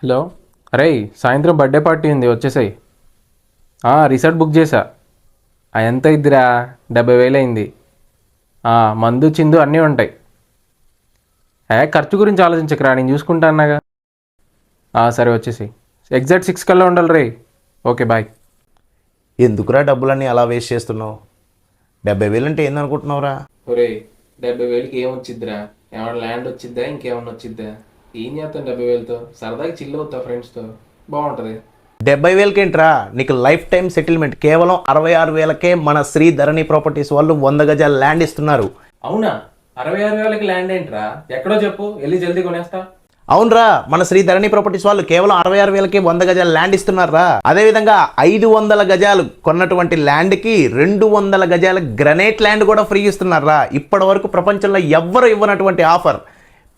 Hello. అరే, సాయంత్రం birthday party ఉంది, వచ్చేసాయి. రిసార్ట్ బుక్ చేశా. ఎంత ఇద్దిరా? 70,000 అయింది. మందు చిందు అన్నీ ఉంటాయి. ఖర్చు గురించి ఆలోచించకరా, నేను చూసుకుంటా అన్నాగా. సరే వచ్చేసి ఎగ్జాక్ట్ 6 కల్లా ఉండాలి రే. Okay bye. ఎందుకురా డబ్బులన్నీ అలా వేస్ట్ చేస్తున్నావు? 70,000 అంటే ఏందనుకుంటున్నావురా? ఒరే, 70,000కి ఏమొచ్చిద్దిరా? ఏమన్నా ల్యాండ్ వచ్చిద్దా, ఇంకేమన్నా వచ్చిద్దా? ఏం చేస్తాను 70,000తో? సరదాగా చిల్ అవుతా ఫ్రెండ్స్తో, బాగుంటుంది. 70,000కి ఏంట్రా, నీకు లైఫ్ టైం సెటిల్మెంట్ కేవలం 66,000కే మన శ్రీ ధరణి ప్రాపర్టీస్ వాళ్ళు 100 గజాల ల్యాండ్ ఇస్తున్నారు. అవునా? 66,000కి ల్యాండ్ ఏంట్రా? ఎక్కడో చెప్పు, వెళ్ళి జల్దీ కొనేస్తా. అవునరా, మన శ్రీ ధరణి ప్రాపర్టీస్ వాళ్ళు కేవలం 66,000కి 100 గజాల ల్యాండ్ ఇస్తున్నారా. అదేవిధంగా 500 గజాలు కొన్నటువంటి ల్యాండ్కి 200 గజాల గ్రనైట్ ల్యాండ్ కూడా ఫ్రీ ఇస్తున్నారా. ఇప్పటి వరకు ప్రపంచంలో ఎవ్వరు ఇవ్వనటువంటి ఆఫర్.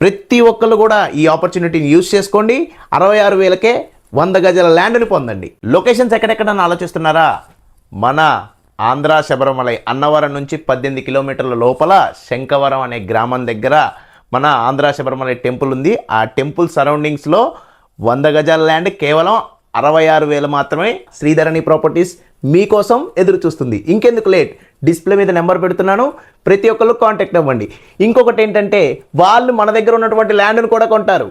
ప్రతి ఒక్కళ్ళు కూడా ఈ ఆపర్చునిటీని యూజ్ చేసుకోండి. 66,000కే 100 గజాల ల్యాండ్ని పొందండి. లొకేషన్స్ ఎక్కడెక్కడని ఆలోచిస్తున్నారా? మన ఆంధ్ర శబరిమలై అన్నవరం నుంచి 18 కిలోమీటర్ల లోపల శంకవరం అనే గ్రామం దగ్గర మన ఆంధ్ర శబరిమలై టెంపుల్ ఉంది. ఆ టెంపుల్ సరౌండింగ్స్లో 100 గజాల ల్యాండ్ కేవలం 66,000 మాత్రమే శ్రీధరణి ప్రాపర్టీస్ మీకోసం ఎదురు చూస్తుంది. ఇంకెందుకు లేట్, డిస్ప్లే మీద నెంబర్ పెడుతున్నాను, ప్రతి ఒక్కళ్ళు కాంటాక్ట్ అవ్వండి. ఇంకొకటి ఏంటంటే, వాళ్ళు మన దగ్గర ఉన్నటువంటి ల్యాండ్ను కూడా కొంటారు.